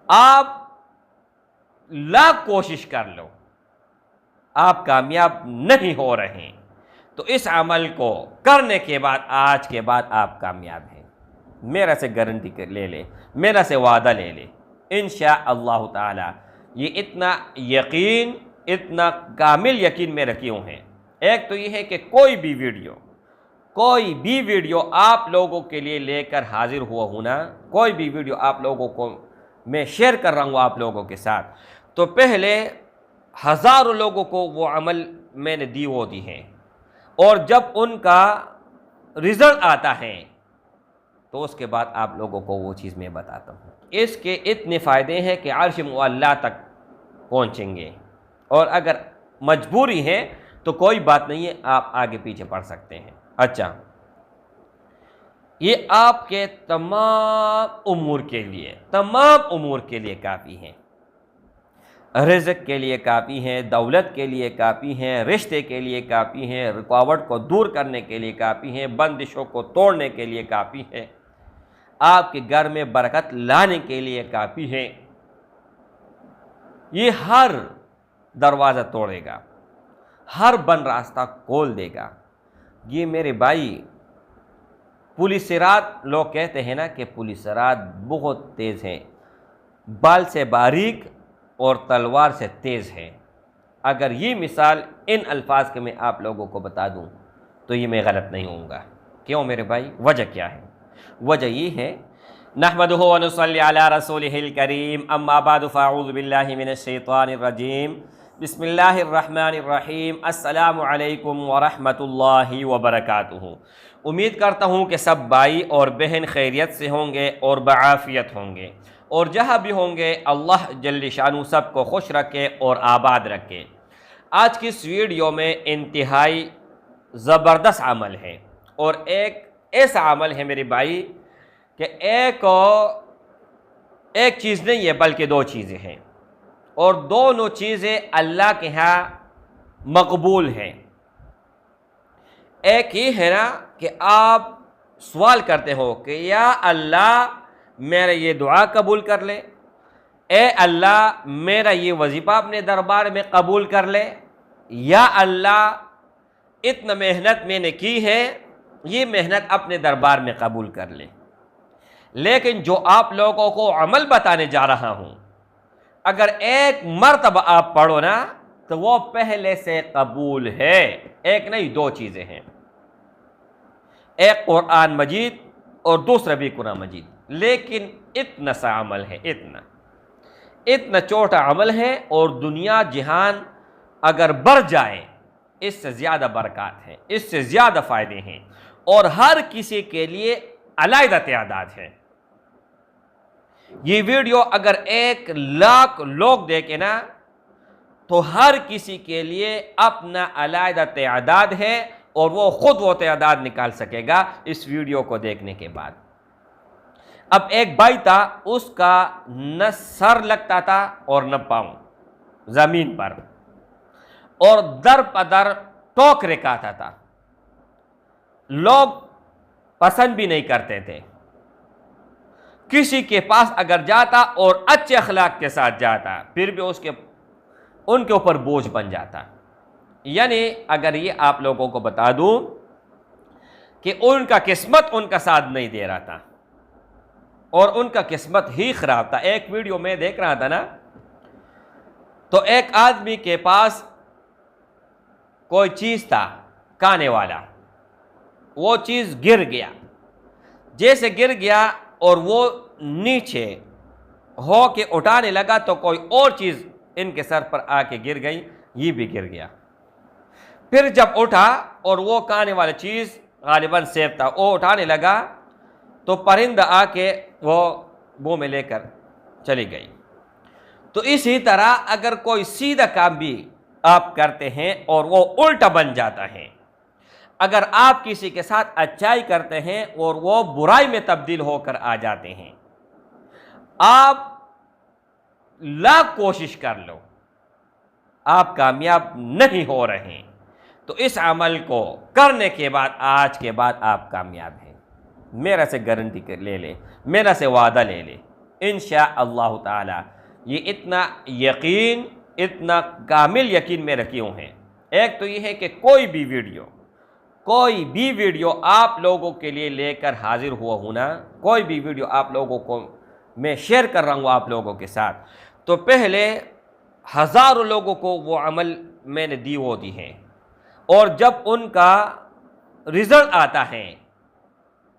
آپ لاکھ کوشش کر لو، آپ کامیاب نہیں ہو رہے، تو اس عمل کو کرنے کے بعد آج کے بعد آپ کامیاب ہیں۔ میرا سے گارنٹی لے لے، میرا سے وعدہ لے لے، انشاءاللہ تعالی۔ یہ اتنا یقین، اتنا کامل یقین میرا کیوں ہے؟ ایک تو یہ ہے کہ کوئی بھی ویڈیو آپ لوگوں کے لیے لے کر حاضر ہوا ہوں نا، کوئی بھی ویڈیو آپ لوگوں کو میں شیئر کر رہا ہوں آپ لوگوں کے ساتھ، تو پہلے ہزاروں لوگوں کو وہ عمل میں نے دی ہیں، اور جب ان کا رزلٹ آتا ہے تو اس کے بعد آپ لوگوں کو وہ چیز میں بتاتا ہوں۔ اس کے اتنے فائدے ہیں کہ عرش معلیٰ تک پہنچیں گے، اور اگر مجبوری ہے تو کوئی بات نہیں ہے، آپ آگے پیچھے پڑھ سکتے ہیں۔ اچھا، یہ آپ کے تمام امور کے لیے کافی ہیں، رزق کے لیے کافی ہیں، دولت کے لیے کافی ہیں، رشتے کے لیے کافی ہیں، رکاوٹ کو دور کرنے کے لیے کافی ہیں، بندشوں کو توڑنے کے لیے کافی ہے، آپ کے گھر میں برکت لانے کے لیے کافی ہے۔ یہ ہر دروازہ توڑے گا، ہر بند راستہ کھول دے گا۔ یہ میرے بھائی، پولیس رات لوگ کہتے ہیں نا کہ پولیس رات بہت تیز ہے، بال سے باریک اور تلوار سے تیز ہے۔ اگر یہ مثال ان الفاظ کے میں آپ لوگوں کو بتا دوں تو یہ میں غلط نہیں ہوں گا۔ کیوں میرے بھائی؟ وجہ کیا ہے؟ وجہ یہ ہے، نحمدہ ونصلی علی رسولہ الکریم، اما بعد فاعوذ باللہ من الشیطان الرجیم، بسم اللہ الرحمن الرحیم، السلام علیکم ورحمۃ اللہ وبرکاتہ۔ امید کرتا ہوں کہ سب بھائی اور بہن خیریت سے ہوں گے اور بعافیت ہوں گے، اور جہاں بھی ہوں گے اللہ جل شانہ سب کو خوش رکھے اور آباد رکھے۔ آج کی اس ویڈیو میں انتہائی زبردست عمل ہے، اور ایک ایسا عمل ہے میرے بھائی کہ ایک چیز نہیں ہے بلکہ دو چیزیں ہیں، اور دونوں چیزیں اللہ کے ہاں مقبول ہیں۔ ایک یہ ہے نا کہ آپ سوال کرتے ہو کہ یا اللہ میرا یہ دعا قبول کر لے، اے اللہ میرا یہ وظیفہ اپنے دربار میں قبول کر لے، یا اللہ اتنا محنت میں نے کی ہے، یہ محنت اپنے دربار میں قبول کر لے۔ لیکن جو آپ لوگوں کو عمل بتانے جا رہا ہوں، اگر ایک مرتبہ آپ پڑھو نا تو وہ پہلے سے قبول ہے۔ ایک نہیں، دو چیزیں ہیں، ایک قرآن مجید اور دوسرا بھی قرآن مجید، لیکن اتنا سا عمل ہے، اتنا چھوٹا عمل ہے، اور دنیا جہان اگر بڑھ جائے اس سے زیادہ برکات ہیں، اس سے زیادہ فائدے ہیں، اور ہر کسی کے لیے علیحدہ تعداد ہے۔ یہ ویڈیو اگر 1,00,000 لوگ دیکھیں نا تو ہر کسی کے لیے اپنا علیحدہ تعداد ہے، اور وہ خود وہ تعداد نکال سکے گا اس ویڈیو کو دیکھنے کے بعد۔ اب ایک بھائی تھا، اس کا نہ سر لگتا تھا اور نہ پاؤں زمین پر، اور در پدر ٹوکرے کھاتا تھا، لوگ پسند بھی نہیں کرتے تھے۔ کسی کے پاس اگر جاتا اور اچھے اخلاق کے ساتھ جاتا، پھر بھی ان کے اوپر بوجھ بن جاتا۔ یعنی اگر یہ آپ لوگوں کو بتا دوں کہ ان کا قسمت ان کا ساتھ نہیں دے رہا تھا، اور ان کا قسمت ہی خراب تھا۔ ایک ویڈیو میں دیکھ رہا تھا نا، تو ایک آدمی کے پاس کوئی چیز تھا کھانے والا، وہ چیز گر گیا، جیسے گر گیا اور وہ نیچے ہو کے اٹھانے لگا تو کوئی اور چیز ان کے سر پر آ کے گر گئی، یہ بھی گر گیا۔ پھر جب اٹھا اور وہ کھانے والا چیز غالباً سیب تھا، وہ اٹھانے لگا تو پرندہ آ کے وہ منہ میں لے کر چلی گئی۔ تو اسی طرح اگر کوئی سیدھا کام بھی آپ کرتے ہیں اور وہ الٹا بن جاتا ہے، اگر آپ کسی کے ساتھ اچھائی کرتے ہیں اور وہ برائی میں تبدیل ہو کر آ جاتے ہیں، آپ لاکھ کوشش کر لو، آپ کامیاب نہیں ہو رہے، تو اس عمل کو کرنے کے بعد آج کے بعد آپ کامیاب ہیں۔ میرا سے گارنٹی لے لے، میرا سے وعدہ لے لے، انشاء اللہ تعالی۔ یہ اتنا یقین، اتنا کامل یقین میرا کیوں ہے؟ ایک تو یہ ہے کہ کوئی بھی ویڈیو آپ لوگوں کے لیے لے کر حاضر ہوا ہوں نا، کوئی بھی ویڈیو آپ لوگوں کو میں شیئر کر رہا ہوں آپ لوگوں کے ساتھ، تو پہلے ہزاروں لوگوں کو وہ عمل میں نے دی ہیں، اور جب ان کا رزلٹ آتا ہے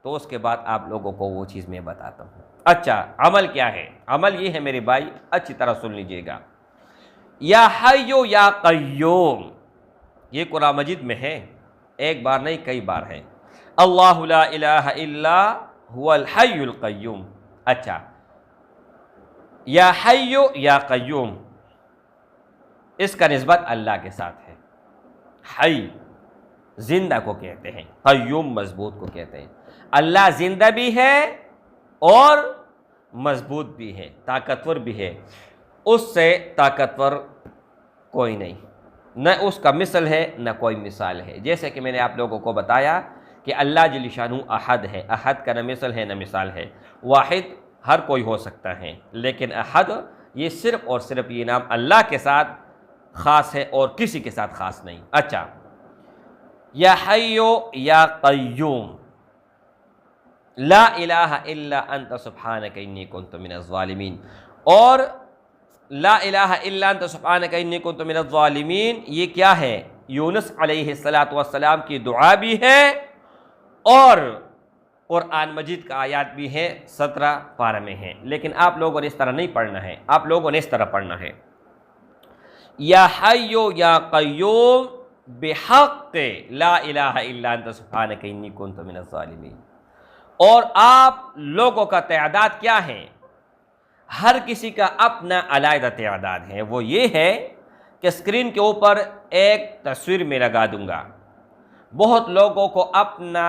تو اس کے بعد آپ لوگوں کو وہ چیز میں بتاتا ہوں۔ اچھا، عمل کیا ہے؟ عمل یہ ہے میرے بھائی، اچھی طرح سن لیجئے گا۔ یا حیو یا قیوم، یہ قرآن مجید میں ہے، ایک بار نہیں کئی بار ہے۔ اللہ لا الہ الا هو الحی القیوم۔ اچھا، یا حیو یا قیوم، اس کا نسبت اللہ کے ساتھ ہے۔ حی زندہ کو کہتے ہیں، قیوم مضبوط کو کہتے ہیں۔ اللہ زندہ بھی ہے اور مضبوط بھی ہے، طاقتور بھی ہے، اس سے طاقتور کوئی نہیں، نہ اس کا مثل ہے نہ کوئی مثال ہے۔ جیسے کہ میں نے آپ لوگوں کو بتایا کہ اللہ جل شانہ احد ہے، احد کا نہ مثل ہے نہ مثال ہے۔ واحد ہر کوئی ہو سکتا ہے، لیکن احد یہ صرف اور صرف یہ نام اللہ کے ساتھ خاص ہے اور کسی کے ساتھ خاص نہیں۔ اچھا، یا حیو یا قیوم لا الہ الا انت سبحانک انی کنت من الظالمین، اور لا الہ الا انت سبحانک انی کنت من الظالمین یہ کیا ہے؟ یونس علیہ السلام کی دعا بھی ہے اور قرآن مجید کا آیات بھی ہے، 17 پارہ میں ہے، لیکن آپ لوگوں نے اس طرح نہیں پڑھنا ہے، آپ لوگوں نے اس طرح پڑھنا ہے، یا حیو یا قیوم بحق لا الہ الا انت سبحانک انی کنت من الظالمین۔ اور آپ لوگوں کا تعداد کیا ہے؟ ہر کسی کا اپنا علیحدہ تعداد ہے، وہ یہ ہے کہ اسکرین کے اوپر ایک تصویر میں لگا دوں گا، بہت لوگوں کو اپنا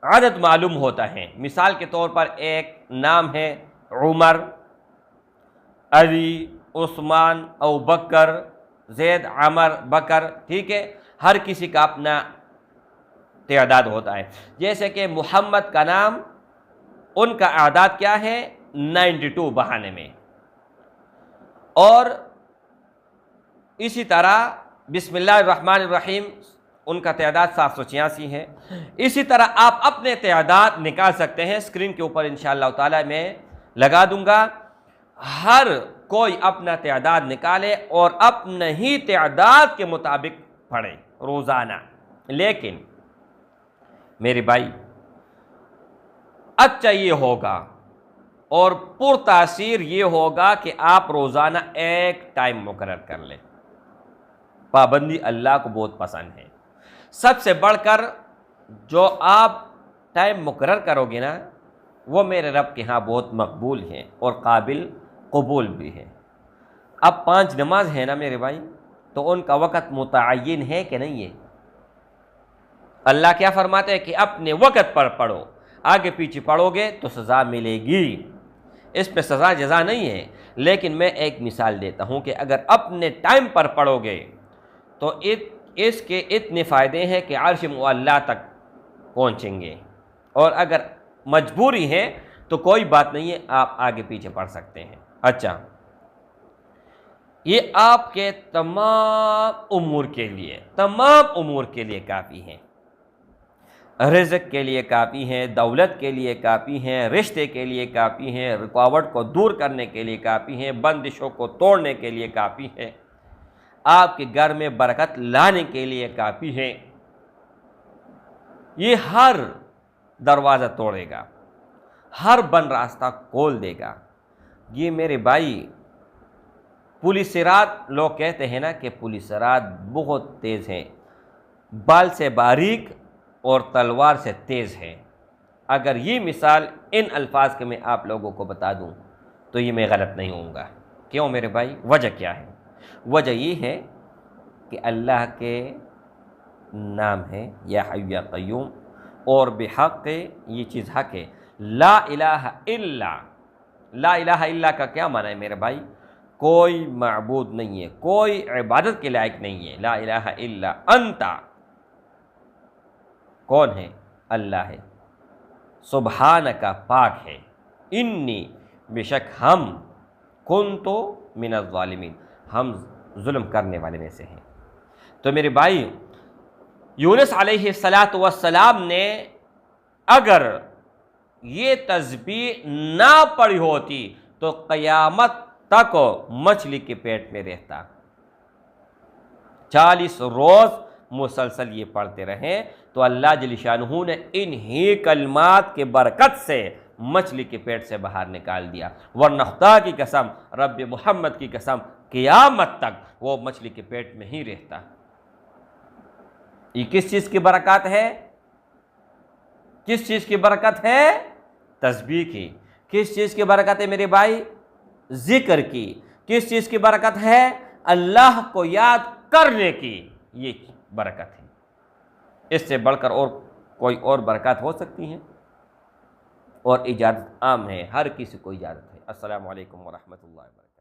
عدد معلوم ہوتا ہے۔ مثال کے طور پر ایک نام ہے عمر، علی، عثمان، ابوبکر، زید، عمر، بکر، ٹھیک ہے، ہر کسی کا اپنا تعداد ہوتا ہے۔ جیسے کہ محمد کا نام، ان کا اعداد کیا ہے؟ 92 بہانے میں، اور اسی طرح بسم اللہ الرحمن الرحیم ان کا تعداد 786 ہے۔ اسی طرح آپ اپنے تعداد نکال سکتے ہیں، اسکرین کے اوپر انشاءاللہ تعالی میں لگا دوں گا، ہر کوئی اپنا تعداد نکالے اور اپنے ہی تعداد کے مطابق پڑھے روزانہ۔ لیکن میرے بھائی، اچھا یہ ہوگا اور پرتاثیر یہ ہوگا کہ آپ روزانہ ایک ٹائم مقرر کر لیں۔ پابندی اللہ کو بہت پسند ہے، سب سے بڑھ کر جو آپ ٹائم مقرر کرو گے نا، وہ میرے رب کے ہاں بہت مقبول ہے اور قابل قبول بھی ہے۔ اب 5 نماز ہے نا میرے بھائی، تو ان کا وقت متعین ہے کہ نہیں ہے؟ اللہ کیا فرماتے ہیں کہ اپنے وقت پر پڑھو، آگے پیچھے پڑھو گے تو سزا ملے گی، اس پہ سزا جزا نہیں ہے۔ لیکن میں ایک مثال دیتا ہوں کہ اگر اپنے ٹائم پر پڑھو گے تو اس کے اتنے فائدے ہیں کہ عرش معلیٰ تک پہنچیں گے، اور اگر مجبوری ہے تو کوئی بات نہیں ہے، آپ آگے پیچھے پڑھ سکتے ہیں۔ اچھا، یہ آپ کے تمام امور کے لیے کافی ہیں، رزق کے لیے کافی ہیں، دولت کے لیے کافی ہیں، رشتے کے لیے کافی ہیں، رکاوٹ کو دور کرنے کے لیے کافی ہیں، بندشوں کو توڑنے کے لیے کافی ہیں، آپ کے گھر میں برکت لانے کے لیے کافی ہیں۔ یہ ہر دروازہ توڑے گا، ہر بند راستہ کھول دے گا۔ یہ میرے بھائی، پولیس رات لوگ کہتے ہیں نا کہ پولیس رات بہت تیز ہے، بال سے باریک اور تلوار سے تیز ہے۔ اگر یہ مثال ان الفاظ کے میں آپ لوگوں کو بتا دوں تو یہ میں غلط نہیں ہوں گا۔ کیوں میرے بھائی؟ وجہ کیا ہے؟ وجہ یہ ہے کہ اللہ کے نام ہے یا حی یا قیوم، اور بحق یہ چیز حق ہے۔ لا الہ الا، لا الہ الا کا کیا معنی ہے میرے بھائی؟ کوئی معبود نہیں ہے، کوئی عبادت کے لائق نہیں ہے۔ لا الہ الا انت، کون ہے؟ اللہ ہے، سبحانک پاک ہے، انی بے شک ہم کنتو من الظالمین، ہم ظلم کرنے والے میں سے ہیں۔ تو میرے بھائی، یونس علیہ السلام نے اگر یہ تسبیح نہ پڑھی ہوتی تو قیامت تک مچھلی کے پیٹ میں رہتا۔ 40 روز مسلسل یہ پڑھتے رہیں تو اللہ جل شانہ نے انہی کلمات کے برکت سے مچھلی کے پیٹ سے باہر نکال دیا، ورنہ خدا کی قسم، رب محمد کی قسم، قیامت تک وہ مچھلی کے پیٹ میں ہی رہتا۔ یہ کس چیز کی برکات ہے؟ کس چیز کی برکت ہے؟ تسبیح کی۔ کس چیز کی برکت ہے میرے بھائی؟ ذکر کی۔ کس چیز کی برکت ہے؟ اللہ کو یاد کرنے کی یہ برکت ہے۔ اس سے بڑھ کر اور کوئی اور برکات ہو سکتی ہیں؟ اور اجازت عام ہے، ہر کسی کو اجازت ہے۔ السلام علیکم ورحمۃ اللہ وبرکاتہ۔